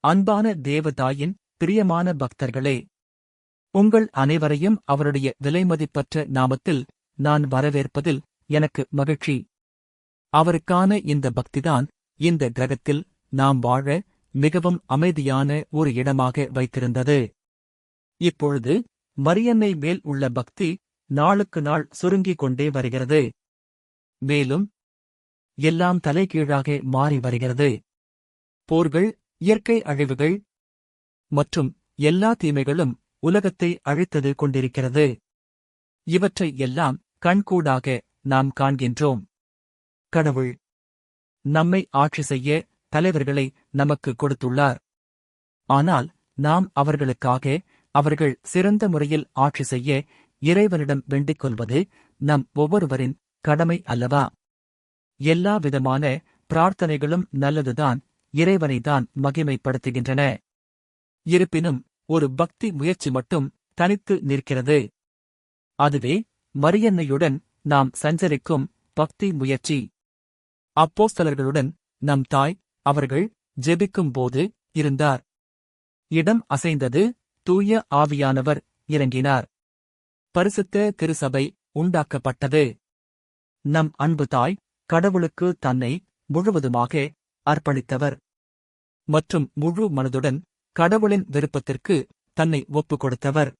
அன்பான தேவதாயின் பிரியமான பக்தர்களே, உங்கள் அனைவரையும் அவருடைய விலைமதிப்பற்ற நாமத்தில் நான் வரவேற்பதில் எனக்கு மகிழ்ச்சி. அவருக்கான இந்த பக்திதான் இந்த கிரகத்தில் நாம் வாழ மிகவும் அமைதியான ஒரு இடமாக வைத்திருந்தது. இப்பொழுது மரியன்னை மேல் உள்ள பக்தி நாளுக்கு நாள் சுருங்கிக் கொண்டே வருகிறது. மேலும் எல்லாம் தலைகீழாக மாறி வருகிறது. போர்கள், இயற்கை அழிவுகள் மற்றும் எல்லா தீமைகளும் உலகத்தை அழித்தது கொண்டிருக்கிறது. இவற்றை எல்லாம் கண்கூடாக நாம் காண்கின்றோம். கடவுள் நம்மை ஆட்சி செய்ய தலைவர்களை நமக்கு கொடுத்துள்ளார். ஆனால் நாம் அவர்களுக்காக அவர்கள் சிறந்த முறையில் ஆட்சி செய்ய இறைவனிடம் வேண்டிக் கொள்வது நம் ஒவ்வொருவரின் கடமை அல்லவா? எல்லா விதமான பிரார்த்தனைகளும் நல்லதுதான், இறைவனைதான் மகிமைப்படுத்துகின்றன. இருப்பினும் ஒரு பக்தி முயற்சி மட்டும் தனித்து நிற்கிறது. அதுவே மரியன்னையுடன் நாம் சஞ்சரிக்கும் பக்தி முயற்சி. அப்போஸ்தலர்களுடன் நம் தாய் அவர்கள் ஜெபிக்கும் போது இருந்தார். இடம் அசைந்தது, தூய ஆவியானவர் இறங்கினார். பரிசுத்த திருசபை உண்டாக்கப்பட்டது. நம் அன்பு தாய் கடவுளுக்கு தன்னை முழுவதுமாக அர்ப்பணித்தவர் மற்றும் முழு மனதுடன் கடவுளின் விருப்பத்திற்கு தன்னை ஒப்புக் கொடுத்தவர்.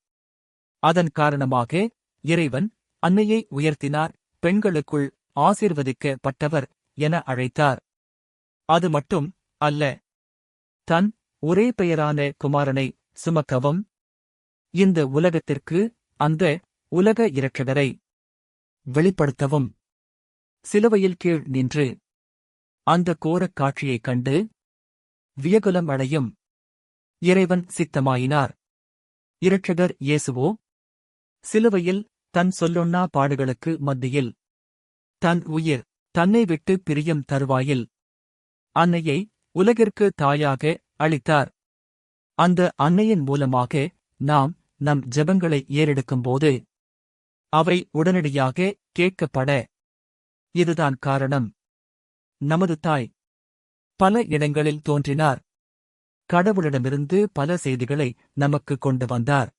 அதன் காரணமாக இறைவன் அன்னையை உயர்த்தினார், பெண்களுக்குள் ஆசீர்வதிக்கப்பட்டவர் என அழைத்தார். அது மட்டும் அல்ல, தன் ஒரே பெயரான குமாரனை சுமக்கவும், இந்த உலகத்திற்கு அந்த உலக இரட்சகரை வெளிப்படுத்தவும் சிலுவையில் கீழ் நின்று அந்த கோரக் காட்சியைக் கண்டு வியகுலம் அடையும் இறைவன் சித்தமாயினார். இரட்சகர் இயேசுவோ சிலுவையில் தன் சொல்லொண்ணா பாடுகளுக்கு மத்தியில் தன் உயிர் தன்னை விட்டு பிரியும் தருவாயில் அன்னையை உலகிற்கு தாயாக அளித்தார். அந்த அன்னையின் மூலமாக நாம் நம் ஜெபங்களை ஏறெடுக்கும்போது அவை உடனடியாக கேட்கப்பட இதுதான் காரணம். நமது தாய் பல இடங்களில் தோன்றினார். கடவுளிடமிருந்து பல செய்திகளை நமக்கு கொண்டு வந்தார்.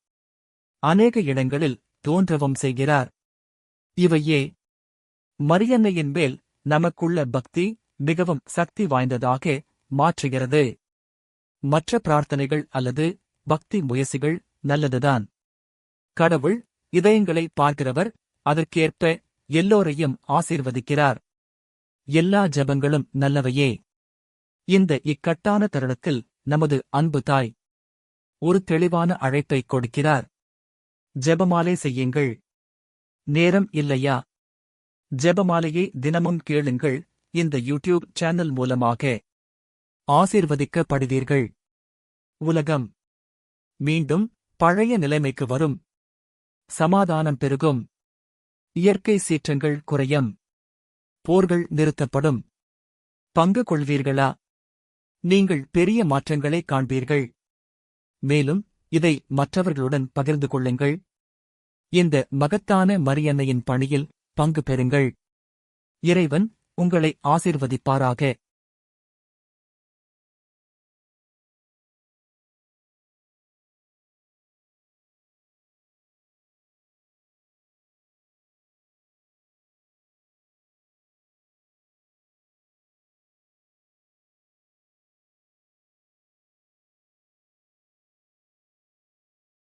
அநேக இடங்களில் தோன்றவும் செய்கிறார். இவையே மரியன்னையின் மேல் நமக்குள்ள பக்தி மிகவும் சக்தி வாய்ந்ததாக மாற்றுகிறது. மற்ற பிரார்த்தனைகள் அல்லது பக்தி முயற்சிகள் நல்லதுதான். கடவுள் இதயங்களை பார்க்கிறவர், அதற்கேற்ப எல்லோரையும் ஆசீர்வதிக்கிறார். எல்லா ஜெபங்களும் நல்லவையே. இந்த இக்கட்டான தருணத்தில் நமது அன்பு தாய் ஒரு தெளிவான அழைப்பை கொடுக்கிறார். ஜெபமாலை செய்யுங்கள். நேரம் இல்லையா? ஜெபமாலையை தினமும் கேளுங்கள். இந்த யூடியூப் சேனல் மூலமாக ஆசீர்வதிக்கப்படுவீர்கள். உலகம் மீண்டும் பழைய நிலைமைக்கு வரும். சமாதானம் பெருகும். இயற்கை சீற்றங்கள் குறையும். போர்கள் நிறுத்தப்படும். பங்கு கொள்வீர்களா? நீங்கள் பெரிய மாற்றங்களை காண்பீர்கள். மேலும் இதை மற்றவர்களுடன் பகிர்ந்து கொள்ளுங்கள். இந்த மகத்தான மரியன்னையின் பணியில் பங்கு பெறுங்கள். இறைவன் உங்களை ஆசீர்வதிப்பாராக.